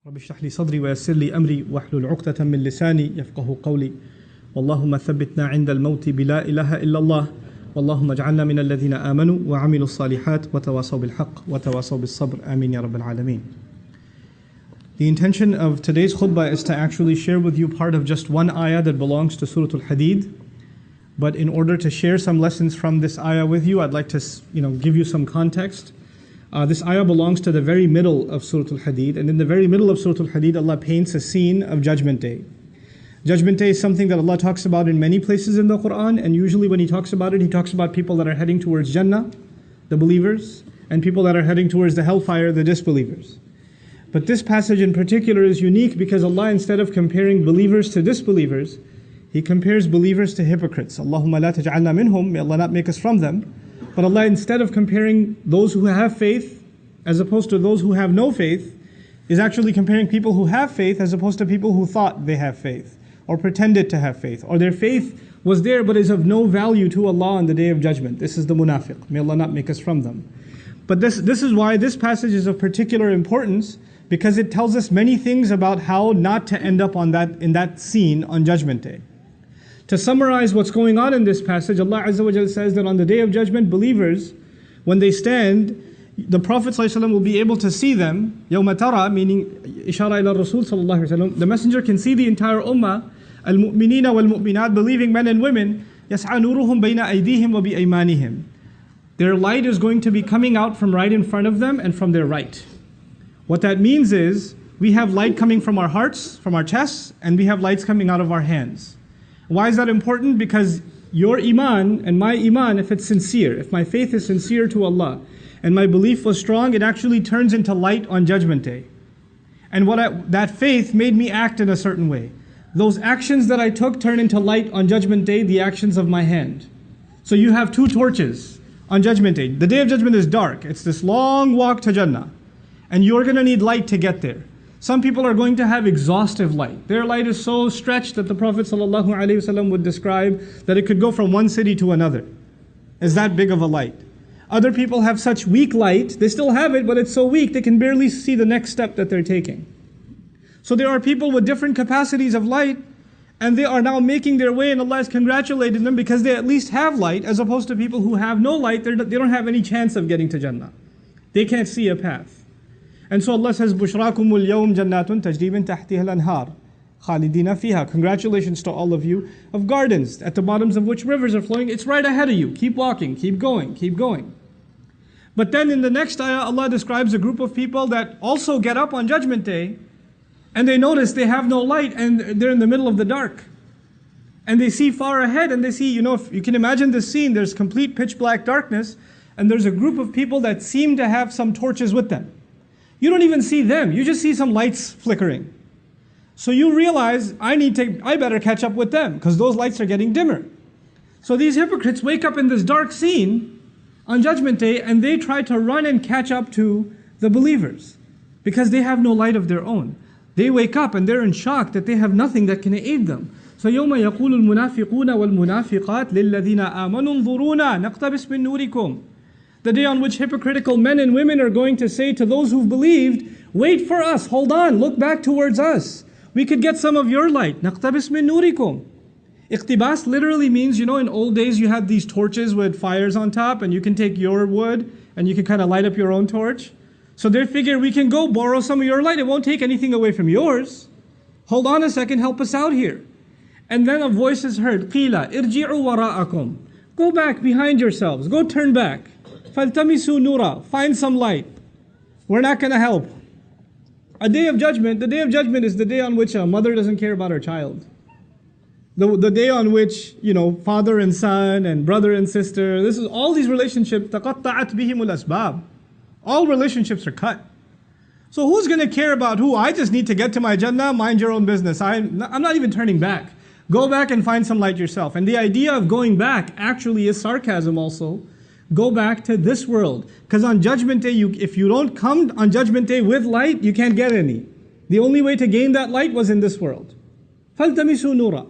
رب اشرح لي صدري ويسر لي أمري واحلل عقدة من لساني يفقه قولي اللهم ثبتنا عند الموت بلا إله إلا الله اللهم اجعلنا من الذين آمنوا وعملوا الصالحات وتواصوا بالحق وتواصوا بالصبر آمين يا رب العالمين. The intention of today's khutbah is to actually share with you part of just one ayah that belongs to Surah Al-Hadid. But in order to share some lessons from this ayah with you, I'd like to give you some context. This ayah belongs to the very middle of Surah Al-Hadid, and in the very middle of Surah Al-Hadid, Allah paints a scene of Judgment Day. Judgment Day is something that Allah talks about in many places in the Quran, and usually when He talks about it, He talks about people that are heading towards Jannah, the believers, and people that are heading towards the hellfire, the disbelievers. But this passage in particular is unique because Allah, instead of comparing believers to disbelievers, He compares believers to hypocrites. Allahumma la taj'alna minhum, may Allah not make us from them. But Allah, instead of comparing those who have faith as opposed to those who have no faith, is actually comparing people who have faith as opposed to people who thought they have faith or pretended to have faith, or their faith was there but is of no value to Allah on the Day of Judgment. This is the munafiq. May Allah not make us from them. But this is why this passage is of particular importance, because it tells us many things about how not to end up in that scene on Judgment Day. To summarize what's going on in this passage, Allah Azza wa Jalla says that on the Day of Judgment, believers, when they stand, the Prophet ﷺ will be able to see them. يَوْمَ تَرَى, meaning Ishara ila Rasul sallallahu alaihi wasallam. The Messenger can see the entire ummah, al-mu'minina wal-mu'minat, believing men and women, يَسْعَى نُورُهُمْ بَيْنَ أَيْدِيهِمْ وَبِأَيْمَانِهِمْ. Their light is going to be coming out from right in front of them and from their right. What that means is, we have light coming from our hearts, from our chests, and we have lights coming out of our hands. Why is that important? Because your Iman and my Iman, if it's sincere, if my faith is sincere to Allah, and my belief was strong, it actually turns into light on Judgment Day. And that faith made me act in a certain way. Those actions that I took turn into light on Judgment Day, the actions of my hand. So you have two torches on Judgment Day. The Day of Judgment is dark. It's this long walk to Jannah. And you're going to need light to get there. Some people are going to have exhaustive light. Their light is so stretched that the Prophet ﷺ would describe that it could go from one city to another. It's that big of a light. Other people have such weak light, they still have it, but it's so weak they can barely see the next step that they're taking. So there are people with different capacities of light, and they are now making their way, and Allah is congratulating them because they at least have light, as opposed to people who have no light. They don't have any chance of getting to Jannah. They can't see a path. And so Allah says, بُشْرَاكُمُ الْيَوْمِ جَنَّاتٌ تَجْرِي مِنْ تَحْتِهَا الْأَنْهَارُ خَالِدِينَ فِيهَا. Congratulations to all of you, of gardens at the bottoms of which rivers are flowing. It's right ahead of you. Keep walking, keep going, keep going. But then in the next ayah, Allah describes a group of people that also get up on Judgment Day, and they notice they have no light, and they're in the middle of the dark. And they see far ahead, and they see, if you can imagine this scene, there's complete pitch black darkness, and there's a group of people that seem to have some torches with them. You don't even see them, you just see some lights flickering. So you realize, I better catch up with them, because those lights are getting dimmer. So these hypocrites wake up in this dark scene on Judgment Day, and they try to run and catch up to the believers, because they have no light of their own. They wake up and they're in shock that they have nothing that can aid them. So يَوْمَ يَقُولُ الْمُنَافِقُونَ وَالْمُنَافِقَاتِ لِلَّذِينَ آمَنُوا انظُرُونَا نَقْتَبِسْ مِنْ نُورِكُمْ. The day on which hypocritical men and women are going to say to those who've believed, wait for us, hold on, look back towards us. We could get some of your light. نَقْتَبِسْ مِنْ نُورِكُمْ. Iqtibas literally means, in old days you had these torches with fires on top, and you can take your wood and you can kind of light up your own torch. So they figure we can go borrow some of your light. It won't take anything away from yours. Hold on a second, help us out here. And then a voice is heard, قِيلَ إِرْجِعُوا وَرَاءَكُمْ. Go back behind yourselves, go turn back. فَالْتَمِسُوا نُورًا. Find some light. We're not going to help. The Day of Judgment is the day on which a mother doesn't care about her child. The day on which, father and son and brother and sister, all these relationships, تَقَطَّعَتْ بِهِمُ الْأَسْبَابِ. All relationships are cut. So who's going to care about who? I just need to get to my Jannah, mind your own business. I'm not even turning back. Go back and find some light yourself. And the idea of going back actually is sarcasm also. Go back to this world. Because on Judgment Day, if you don't come on Judgment Day with light, you can't get any. The only way to gain that light was in this world. فَالْتَمِسُوا نُورًا.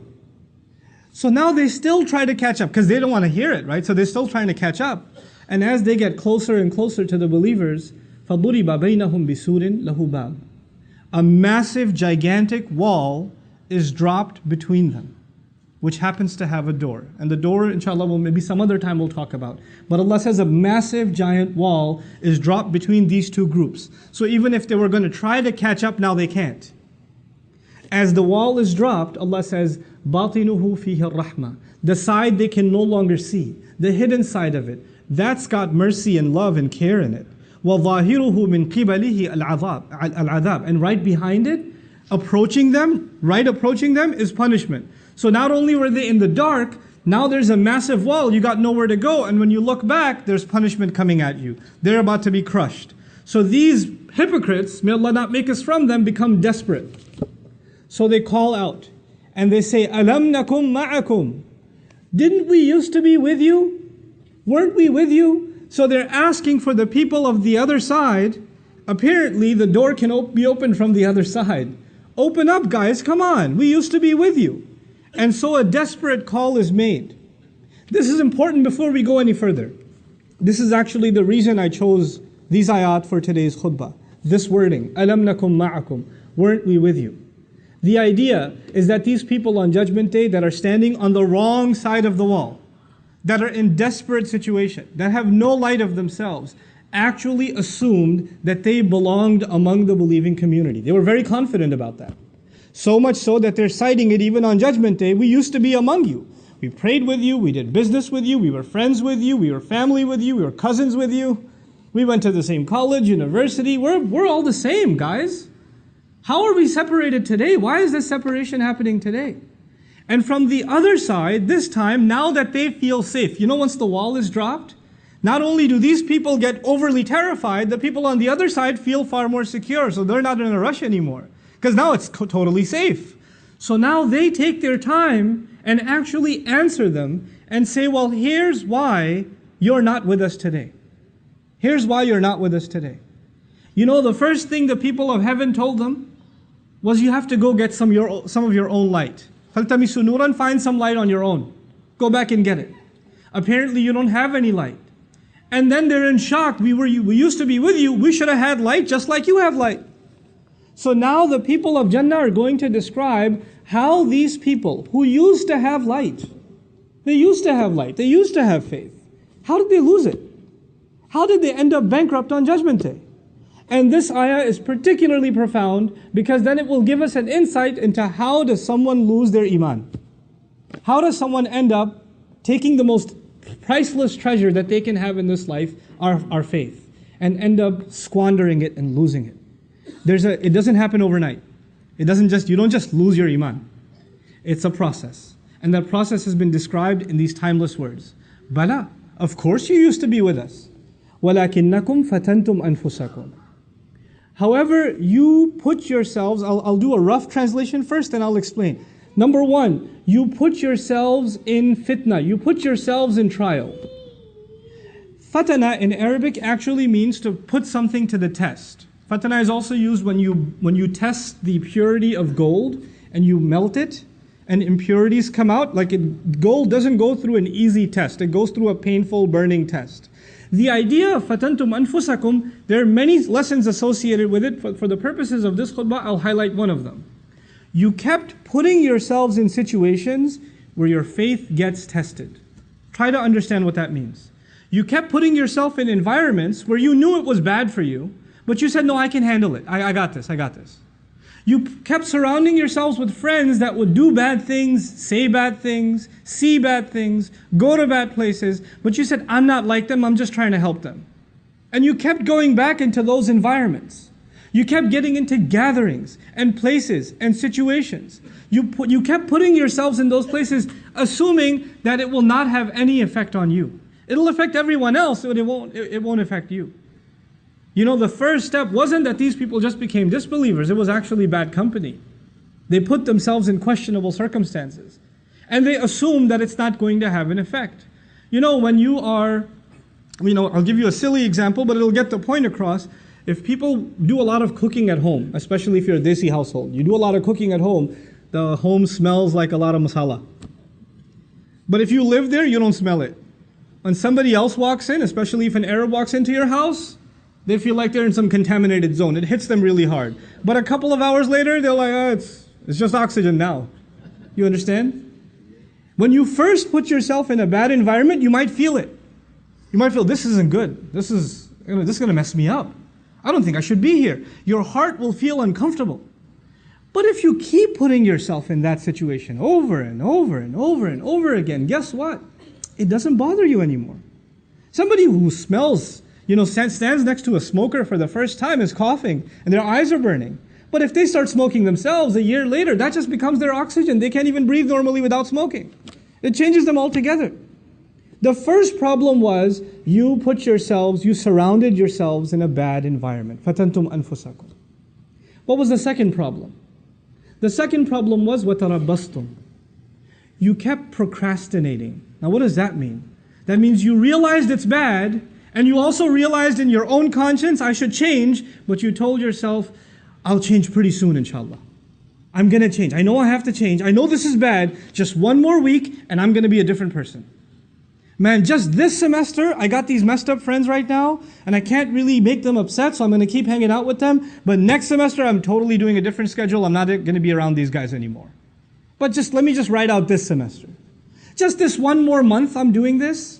So now they still try to catch up, because they don't want to hear it, right? So they're still trying to catch up. And as they get closer and closer to the believers, فَضُرِبَ بَيْنَهُمْ بِسُورٍ لَهُ بَابٍ. a massive, gigantic wall is dropped between them, which happens to have a door. And the door, inshallah, maybe some other time we'll talk about. But Allah says a massive, giant wall is dropped between these two groups. So even if they were going to try to catch up, now they can't. As the wall is dropped, Allah says, بَاطِنُهُ فِيهِ الرَّحْمَةِ. The side they can no longer see, the hidden side of it, that's got mercy and love and care in it. وَظَاهِرُهُ مِنْ قِبَلِهِ الْعَذَابِ. And right behind it, approaching them is punishment. So not only were they in the dark, now there's a massive wall, you got nowhere to go, and when you look back, there's punishment coming at you. They're about to be crushed. So these hypocrites, may Allah not make us from them, become desperate. So they call out, and they say, أَلَمْ نَكُمْ مَعَكُمْ. Didn't we used to be with you? Weren't we with you? So they're asking for the people of the other side. Apparently the door can be opened from the other side. Open up, guys, come on, we used to be with you. And so a desperate call is made. This is important before we go any further. This is actually the reason I chose these ayat for today's khutbah. This wording, أَلَمْ نَكُمْ مَعَكُمْ. Weren't we with you? The idea is that these people on Judgment Day that are standing on the wrong side of the wall, that are in desperate situation, that have no light of themselves, actually assumed that they belonged among the believing community. They were very confident about that. So much so that they're citing it even on Judgment Day. We used to be among you. We prayed with you, we did business with you, we were friends with you, we were family with you, we were cousins with you. We went to the same college, university. We're all the same, guys. How are we separated today? Why is this separation happening today? And from the other side, this time, now that they feel safe, once the wall is dropped, not only do these people get overly terrified, the people on the other side feel far more secure, so they're not in a rush anymore. Because now it's totally safe. So now they take their time and actually answer them and say, well, here's why you're not with us today. Here's why you're not with us today. The first thing the people of heaven told them was you have to go get some of your own light. فَالْتَمِسُوا نُورًا. Find some light on your own. Go back and get it. Apparently you don't have any light. And then they're in shock. We used to be with you. We should have had light just like you have light. So now the people of Jannah are going to describe how these people who used to have light, they used to have faith. How did they lose it? How did they end up bankrupt on Judgment Day? And this ayah is particularly profound because then it will give us an insight into how does someone lose their Iman. How does someone end up taking the most priceless treasure that they can have in this life, our faith, and end up squandering it and losing it. It doesn't happen overnight. You don't just lose your Iman. It's a process. And that process has been described in these timeless words. Bala, of course you used to be with us. وَلَكِنَّكُمْ فَتَنْتُمْ أَنفُسَكُمْ. However, you put yourselves, I'll do a rough translation first and I'll explain. Number one, you put yourselves in fitna, you put yourselves in trial. Fatana in Arabic actually means to put something to the test. Fatana is also used when you test the purity of gold and you melt it and impurities come out. Gold doesn't go through an easy test, it goes through a painful burning test. The idea of fatantum anfusakum, there are many lessons associated with it. For the purposes of this khutbah, I'll highlight one of them. You kept putting yourselves in situations where your faith gets tested. Try to understand what that means. You kept putting yourself in environments where you knew it was bad for you, but you said, no, I can handle it. I got this. You kept surrounding yourselves with friends that would do bad things, say bad things, see bad things, go to bad places, but you said, I'm not like them, I'm just trying to help them. And you kept going back into those environments. You kept getting into gatherings and places and situations. You kept putting yourselves in those places assuming that it will not have any effect on you. It'll affect everyone else, but it won't affect you. The first step wasn't that these people just became disbelievers. It was actually bad company. They put themselves in questionable circumstances. And they assume that it's not going to have an effect. When you are, I'll give you a silly example, but it'll get the point across. If people do a lot of cooking at home, especially if you're a Desi household, you do a lot of cooking at home, the home smells like a lot of masala. But if you live there, you don't smell it. When somebody else walks in, especially if an Arab walks into your house, They feel like they're in some contaminated zone. It hits them really hard. But a couple of hours later, they're like, oh, it's just oxygen now. You understand? When you first put yourself in a bad environment, you might feel it. You might feel, this isn't good. This is going to mess me up. I don't think I should be here. Your heart will feel uncomfortable. But if you keep putting yourself in that situation over and over and over and over again, guess what? It doesn't bother you anymore. Somebody who smells, stands next to a smoker for the first time is coughing and their eyes are burning. But if they start smoking themselves a year later, that just becomes their oxygen. They can't even breathe normally without smoking. It changes them altogether. The first problem was you surrounded yourselves in a bad environment. فَتَنْتُمْ أَنفُسَكُمْ. What was the second problem? The second problem was وَتَرَبَّصْتُمْ. You kept procrastinating. Now what does that mean? That means you realized it's bad, and you also realized in your own conscience, I should change, but you told yourself, I'll change pretty soon, inshallah. I'm going to change. I know I have to change. I know this is bad. Just one more week, and I'm going to be a different person. Man, just this semester, I got these messed up friends right now, and I can't really make them upset, so I'm going to keep hanging out with them. But next semester, I'm totally doing a different schedule. I'm not going to be around these guys anymore. But let me just write out this semester. Just this one more month, I'm doing this.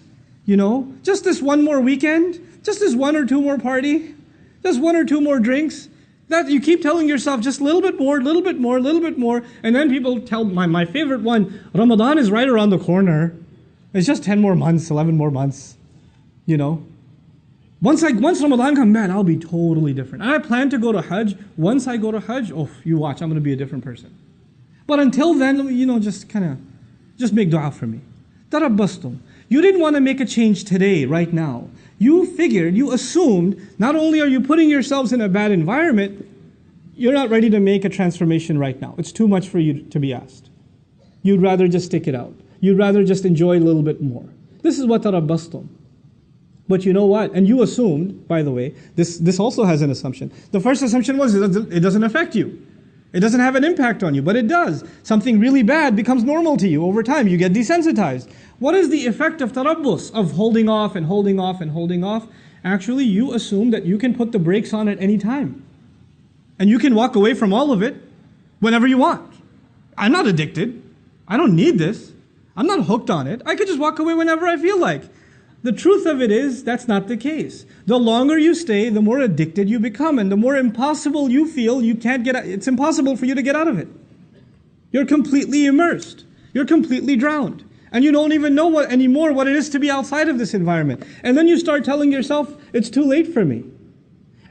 Just this one more weekend, just this one or two more party, just one or two more drinks. That you keep telling yourself just a little bit more, little bit more, little bit more. And then people tell, my favorite one, Ramadan is right around the corner. It's just 10 more months, 11 more months. Once Ramadan comes, man, I'll be totally different. And I plan to go to Hajj. Once I go to Hajj, you watch, I'm going to be a different person. But until then, just make dua for me. Tarabbastum. You didn't want to make a change today, right now. You assumed, not only are you putting yourselves in a bad environment, you're not ready to make a transformation right now. It's too much for you to be asked. You'd rather just stick it out. You'd rather just enjoy a little bit more. This is what tarabbastum. But you know what? And you assumed, by the way, this also has an assumption. The first assumption was it doesn't affect you. It doesn't have an impact on you, but it does. Something really bad becomes normal to you over time. You get desensitized. What is the effect of tarabbus, of holding off and holding off and holding off? Actually, you assume that you can put the brakes on at any time. And you can walk away from all of it whenever you want. I'm not addicted. I don't need this. I'm not hooked on it. I could just walk away whenever I feel like. The truth of it is, that's not the case. The longer you stay, the more addicted you become, and the more impossible you feel, it's impossible for you to get out of it. You're completely immersed. You're completely drowned. And you don't even know anymore what it is to be outside of this environment. And then you start telling yourself, it's too late for me.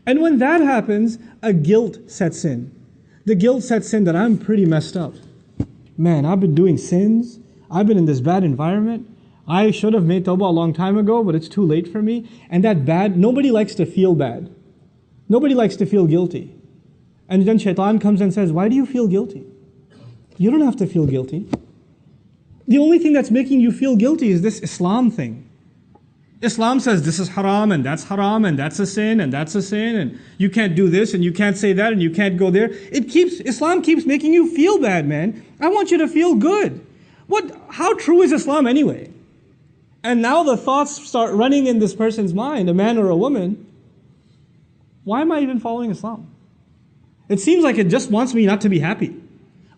And when that happens, a guilt sets in. The guilt sets in that I'm pretty messed up. Man, I've been doing sins. I've been in this bad environment. I should have made tawbah a long time ago, but it's too late for me. And nobody likes to feel bad. Nobody likes to feel guilty. And then shaitan comes and says, why do you feel guilty? You don't have to feel guilty. The only thing that's making you feel guilty is this Islam thing. Islam says this is haram and that's a sin and that's a sin and you can't do this and you can't say that and you can't go there. Islam keeps making you feel bad, man. I want you to feel good. How true is Islam anyway? And now the thoughts start running in this person's mind, a man or a woman. Why am I even following Islam? It seems like it just wants me not to be happy.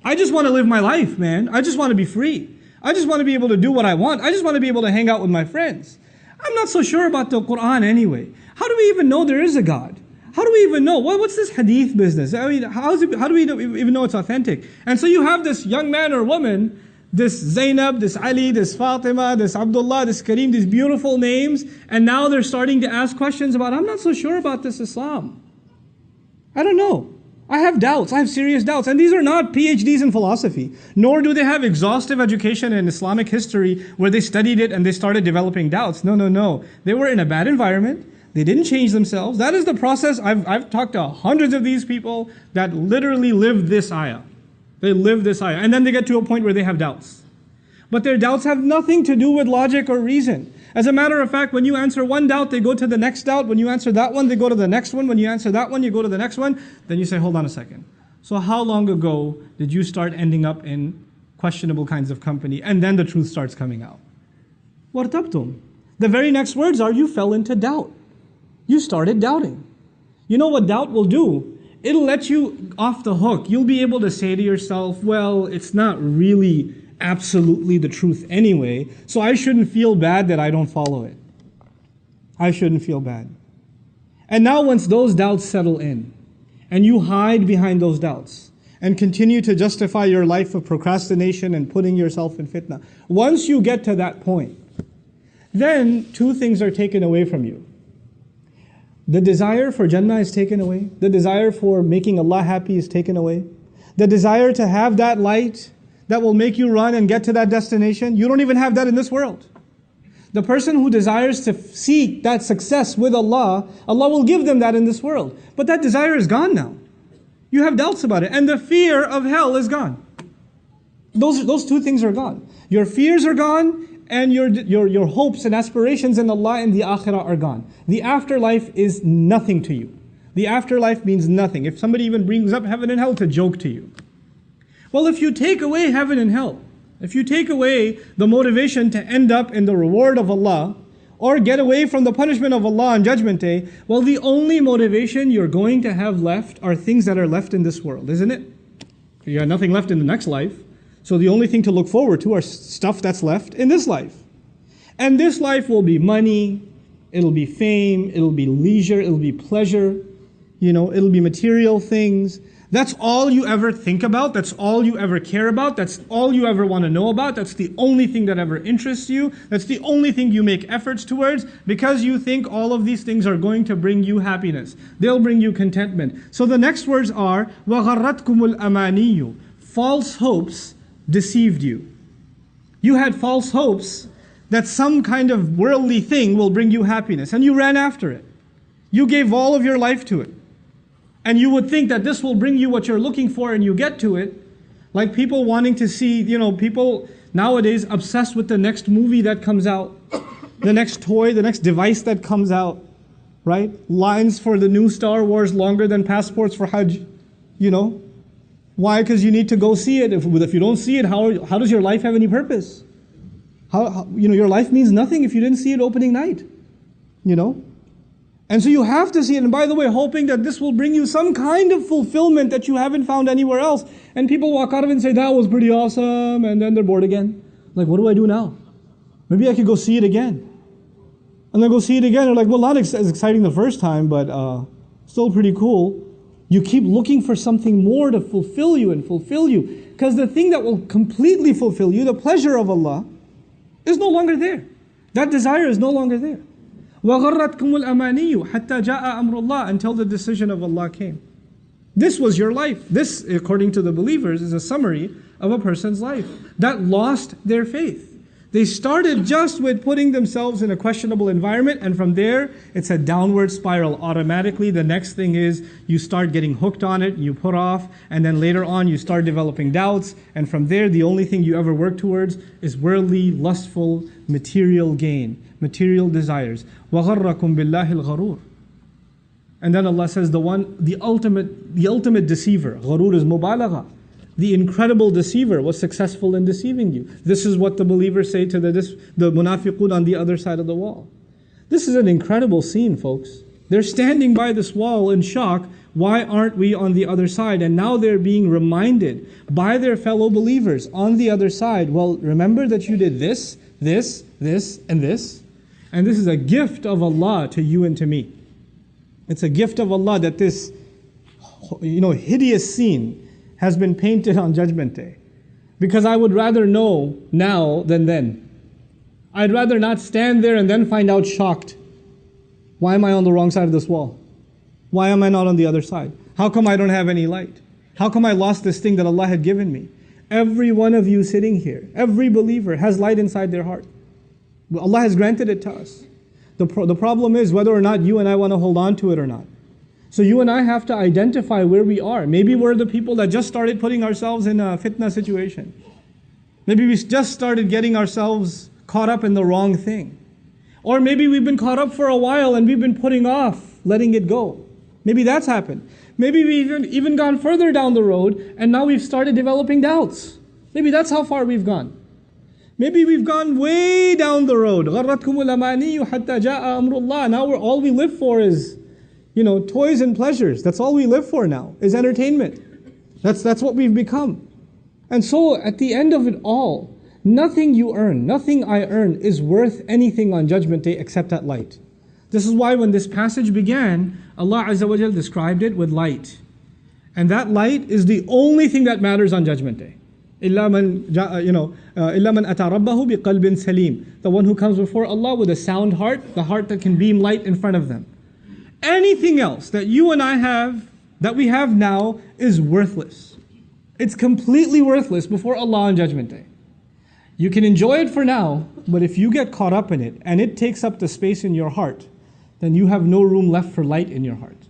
I just want to live my life, man. I just want to be free. I just want to be able to do what I want. I just want to be able to hang out with my friends. I'm not so sure about the Quran anyway. How do we even know there is a God? How do we even know? What's this hadith business? I mean, how do we even know it's authentic? And so you have this young man or woman, this Zainab, this Ali, this Fatima, this Abdullah, this Kareem, these beautiful names, and now they're starting to ask questions about, I'm not so sure about this Islam. I don't know. I have doubts. I have serious doubts. And these are not PhDs in philosophy, nor do they have exhaustive education in Islamic history where they studied it and they started developing doubts. No. They were in a bad environment. They didn't change themselves. That is the process. I've talked to hundreds of these people that literally lived this ayah. They live this ayah. And then they get to a point where they have doubts. But their doubts have nothing to do with logic or reason. As a matter of fact, when you answer one doubt, they go to the next doubt. When you answer that one, they go to the next one. When you answer that one, you go to the next one. Then you say, hold on a second. So how long ago did you start ending up in questionable kinds of company? And then the truth starts coming out. وَارْتَبْتُمْ. The very next words are, you fell into doubt. You started doubting. You know what doubt will do? It'll let you off the hook. You'll be able to say to yourself, well, it's not really absolutely the truth anyway, so I shouldn't feel bad that I don't follow it. I shouldn't feel bad. And now once those doubts settle in, and you hide behind those doubts, and continue to justify your life of procrastination and putting yourself in fitna, once you get to that point, then two things are taken away from you. The desire for Jannah is taken away. The desire for making Allah happy is taken away. The desire to have that light that will make you run and get to that destination, you don't even have that in this world. The person who desires to seek that success with Allah, Allah will give them that in this world. But that desire is gone now. You have doubts about it. And the fear of hell is gone. Those two things are gone. Your fears are gone, and your hopes and aspirations in Allah and the akhirah are gone. The afterlife is nothing to you. The afterlife means nothing. If somebody even brings up heaven and hell to joke to you. Well, if you take away heaven and hell, if you take away the motivation to end up in the reward of Allah, or get away from the punishment of Allah on Judgment Day, well, the only motivation you're going to have left are things that are left in this world, isn't it? You have nothing left in the next life. So the only thing to look forward to are stuff that's left in this life. And this life will be money, it'll be fame, it'll be leisure, it'll be pleasure, it'll be material things. That's all you ever think about, that's all you ever care about, that's all you ever want to know about, that's the only thing that ever interests you, that's the only thing you make efforts towards, because you think all of these things are going to bring you happiness. They'll bring you contentment. So the next words are, وَغَرَّتْكُمُ الْأَمَانِيُّ. False hopes deceived you. You had false hopes that some kind of worldly thing will bring you happiness, and you ran after it. You gave all of your life to it. And you would think that this will bring you what you're looking for, and you get to it. Like people wanting to see, people nowadays obsessed with the next movie that comes out, the next toy, the next device that comes out, right? Lines for the new Star Wars longer than passports for Hajj, Why? Because you need to go see it. If you don't see it, how does your life have any purpose? Your life means nothing if you didn't see it opening night, And so you have to see it. And by the way, hoping that this will bring you some kind of fulfillment that you haven't found anywhere else. And people walk out of it and say, that was pretty awesome. And then they're bored again. Like, what do I do now? Maybe I could go see it again. And then go see it again. They're like, well, not as exciting the first time, but still pretty cool. You keep looking for something more to fulfill you and fulfill you. Because the thing that will completely fulfill you, the pleasure of Allah, is no longer there. That desire is no longer there. وَغَرَّتْكُمُ الْأَمَانِيُّ حَتَّى جَاءَ أَمْرُ اللَّهِ, until the decision of Allah came. This was your life. This, according to the believers, is a summary of a person's life that lost their faith. They started just with putting themselves in a questionable environment, and from there, it's a downward spiral. Automatically, the next thing is you start getting hooked on it, you put off, and then later on you start developing doubts, and from there, the only thing you ever work towards is worldly, lustful, material gain, material desires. وَغَرَّكُمْ بِاللَّهِ الْغَرُورِ. And then Allah says the ultimate deceiver, gharur is mubalagha. The incredible deceiver was successful in deceiving you. This is what the believers say to the munafiqun on the other side of the wall. This is an incredible scene, folks. They're standing by this wall in shock. Why aren't we on the other side? And now they're being reminded by their fellow believers on the other side. Well, remember that you did this, this, this, and this. And this is a gift of Allah to you and to me. It's a gift of Allah that this, hideous scene has been painted on Judgment Day. Because I would rather know now than then. I'd rather not stand there and then find out shocked. Why am I on the wrong side of this wall? Why am I not on the other side? How come I don't have any light? How come I lost this thing that Allah had given me? Every one of you sitting here, every believer has light inside their heart. Allah has granted it to us. The problem is whether or not you and I want to hold on to it or not. So you and I have to identify where we are. Maybe we're the people that just started putting ourselves in a fitna situation. Maybe we just started getting ourselves caught up in the wrong thing. Or maybe we've been caught up for a while and we've been putting off letting it go. Maybe that's happened. Maybe we've even gone further down the road and now we've started developing doubts. Maybe that's how far we've gone. Maybe we've gone way down the road. غَرَّتْكُمُ الْأَمَانِيُّ حَتَّى جَاءَ أَمْرُ اللَّهِ. Now all we live for is, toys and pleasures. That's all we live for now, is entertainment. That's what we've become. And so at the end of it all, nothing you earn, nothing I earn is worth anything on Judgment Day except that light. This is why when this passage began, Allah Azza wa Jal described it with light. And that light is the only thing that matters on Judgment Day. إِلَّا مَنْ أَتَى رَبَّهُ بِقَلْبٍ سَلِيمٍ. The one who comes before Allah with a sound heart, the heart that can beam light in front of them. Anything else that you and I have, that we have now, is worthless. It's completely worthless before Allah on Judgment Day. You can enjoy it for now, but if you get caught up in it and it takes up the space in your heart, then you have no room left for light in your heart.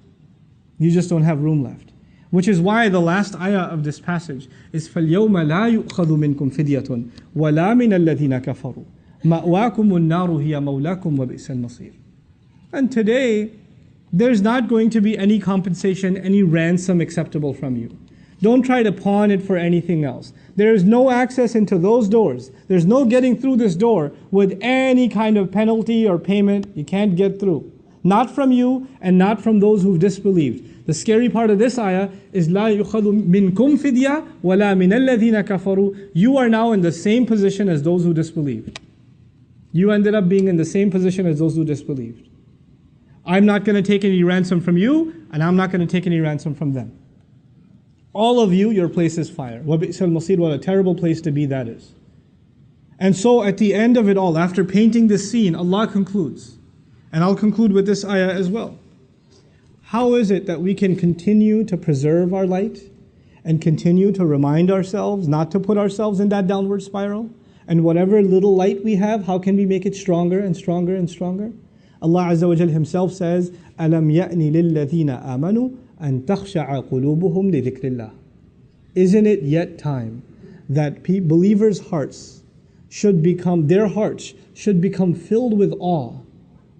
You just don't have room left. Which is why the last ayah of this passage is فَالْيَوْمَ لَا يُؤْخَذُ مِنْكُمْ فِدْيَةٌ وَلَا مِنَ الَّذِينَ كَفَرُوا مَأْوَاكُمُ النَّارُ هِيَ مَوْلَاكُمْ وَبِئْسَ الْمَصِيرُ. And today, there's not going to be any compensation, any ransom acceptable from you. Don't try to pawn it for anything else. There is no access into those doors. There's no getting through this door with any kind of penalty or payment. You can't get through. Not from you and not from those who've disbelieved. The scary part of this ayah is لَا يُخَذُ مِنْكُمْ فِدْيَةٌ وَلَا مِنَ الَّذِينَ كَفَرُوا. You are now in the same position as those who disbelieved. You ended up being in the same position as those who disbelieved. I'm not going to take any ransom from you, and I'm not going to take any ransom from them. All of you, your place is fire. وَبِئْسَ الْمَصِيرُ. What a terrible place to be that is. And so at the end of it all, after painting this scene, Allah concludes. And I'll conclude with this ayah as well. How is it that we can continue to preserve our light and continue to remind ourselves not to put ourselves in that downward spiral? And whatever little light we have, how can we make it stronger and stronger and stronger? Allah Azza wa Jal Himself says, أَلَمْ يَأْنِ لِلَّذِينَ آمَنُوا أَن تَخْشَعَ قُلُوبُهُمْ لِذِكْرِ اللَّهِ. Isn't it yet time that believers' hearts should become filled with awe,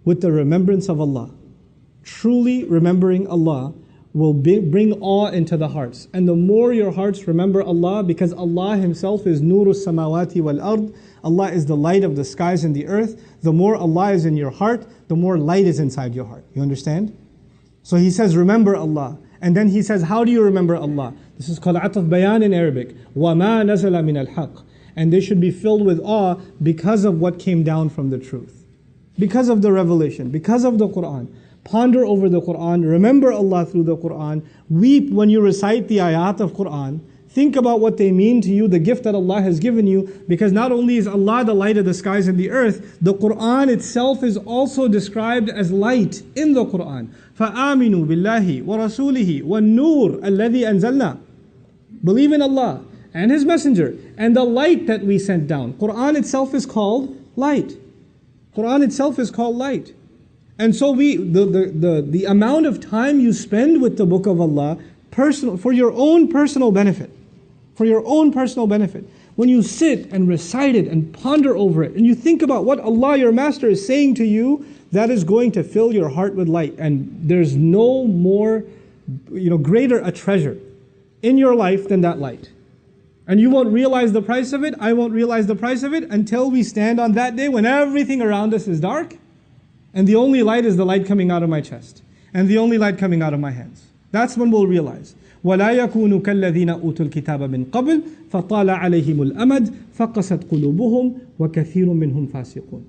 with the remembrance of Allah? Truly remembering Allah will bring awe into the hearts. And the more your hearts remember Allah, because Allah Himself is Nurus Samawati wal Ard, Allah is the light of the skies and the earth. The more Allah is in your heart, the more light is inside your heart. You understand? So He says, remember Allah. And then He says, how do you remember Allah? This is called Ataf Bayan in Arabic. وَمَا نَزَلَ مِنَ الْحَقِّ. And they should be filled with awe because of what came down from the truth. Because of the revelation, because of the Qur'an. Ponder over the Qur'an, remember Allah through the Qur'an, weep when you recite the ayat of Qur'an, think about what they mean to you, the gift that Allah has given you, because not only is Allah the light of the skies and the earth, the Qur'an itself is also described as light in the Qur'an. فَآمِنُوا بِاللَّهِ وَرَسُولِهِ وَالنُّورِ الَّذِي أَنزَلْنَا. Believe in Allah and His Messenger and the light that we sent down. Qur'an itself is called light. Qur'an itself is called light. And so the amount of time you spend with the Book of Allah, for your own personal benefit, when you sit and recite it and ponder over it, and you think about what Allah, your Master, is saying to you, that is going to fill your heart with light. And there's no more, greater a treasure in your life than that light. And you won't realize the price of it, I won't realize the price of it, until we stand on that day when everything around us is dark, and the only light is the light coming out of my chest, and the only light coming out of my hands. That's when we'll realize. وَلَا يَكُونُوا كَالَّذِينَ أُوتُوا الْكِتَابَ مِنْ قَبْلِ فَطَالَ عَلَيْهِمُ الْأَمَدُ فَقَسَتْ قُلُوبُهُمْ وَكَثِيرٌ مِّنْهُمْ فَاسِقُونَ.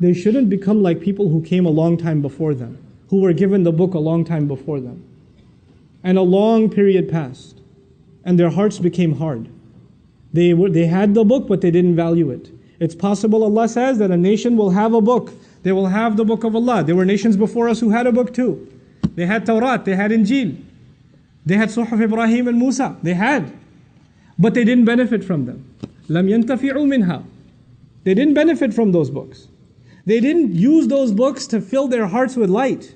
They shouldn't become like people who came a long time before them, who were given the book a long time before them. And a long period passed, and their hearts became hard. They had the book, but they didn't value it. It's possible, Allah says, that a nation will have a book. They will have the book of Allah. There were nations before us who had a book too. They had Tawrat, they had Injil, they had Suhuf Ibrahim and Musa. They had, but they didn't benefit from them. لَمْ يَنْتَفِعُوا مِنْهَا. They didn't benefit from those books. They didn't use those books to fill their hearts with light.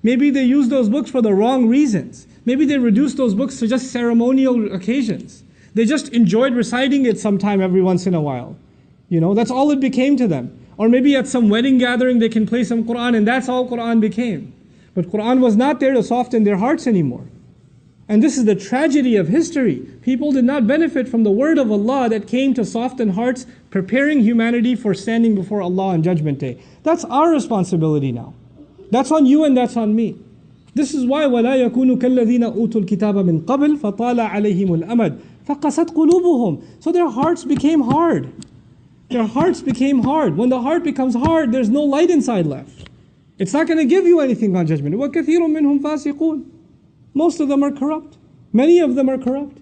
Maybe they used those books for the wrong reasons. Maybe they reduced those books to just ceremonial occasions. They just enjoyed reciting it sometime every once in a while. That's all it became to them. Or maybe at some wedding gathering they can play some Qur'an, and that's all Qur'an became. But Qur'an was not there to soften their hearts anymore. And this is the tragedy of history. People did not benefit from the word of Allah that came to soften hearts, preparing humanity for standing before Allah on Judgment Day. That's our responsibility now. That's on you and that's on me. This is why وَلَا يَكُونُ كَالَّذِينَ أُوتُوا الْكِتَابَ مِنْ قَبْلِ فَطَالَ عَلَيْهِمُ الْأَمَدُ فَقَسَتْ قُلُوبُهُم. So their hearts became hard. Their hearts became hard. When the heart becomes hard, there's no light inside left. It's not going to give you anything on Judgment Day. وَكَثِيرٌ مِّنْهُمْ فَاسِقُونَ. Most of them are corrupt. Many of them are corrupt.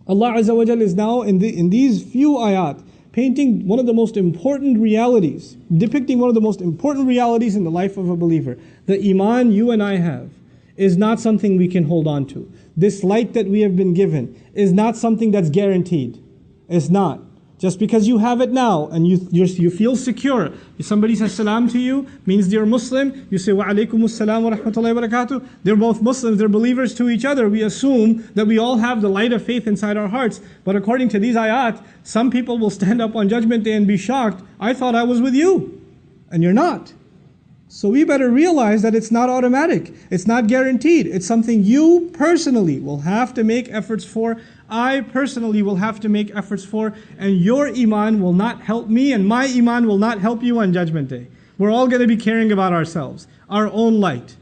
Allah Azza wa Jal is now in these few ayat painting one of the most important realities, depicting one of the most important realities in the life of a believer. The Iman you and I have is not something we can hold on to. This light that we have been given is not something that's guaranteed. It's not. Just because you have it now and you feel secure, if somebody says salam to you, means they're Muslim, you say wa alaykum as-salam wa rahmatullahi wa barakatuh, they're both Muslims, they're believers to each other. We assume that we all have the light of faith inside our hearts. But according to these ayat, some people will stand up on Judgment Day and be shocked, I thought I was with you, and you're not. So we better realize that it's not automatic, it's not guaranteed, it's something you personally will have to make efforts for, I personally will have to make efforts for, and your Iman will not help me and my Iman will not help you on Judgment Day. We're all going to be caring about ourselves, our own light.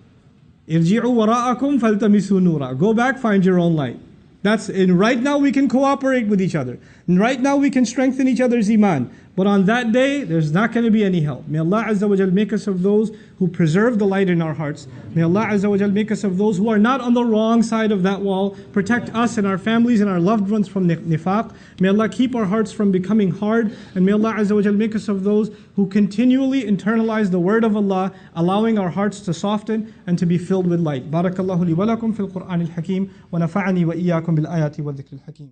Irji'u wara'akum faltamisu nura. Go back, find your own light. And right now we can cooperate with each other. And right now we can strengthen each other's Iman. But on that day, there's not going to be any help. May Allah Azza wa Jal make us of those who preserve the light in our hearts. May Allah Azza wa Jal make us of those who are not on the wrong side of that wall. Protect us and our families and our loved ones from nifaq. May Allah keep our hearts from becoming hard. And may Allah Azza wa Jal make us of those who continually internalize the word of Allah, allowing our hearts to soften and to be filled with light. Barakallahu li wa lakum fil Qur'an al-Hakim wa nafa'ani wa iyyakum bil ayati wa dhikr al-Hakim.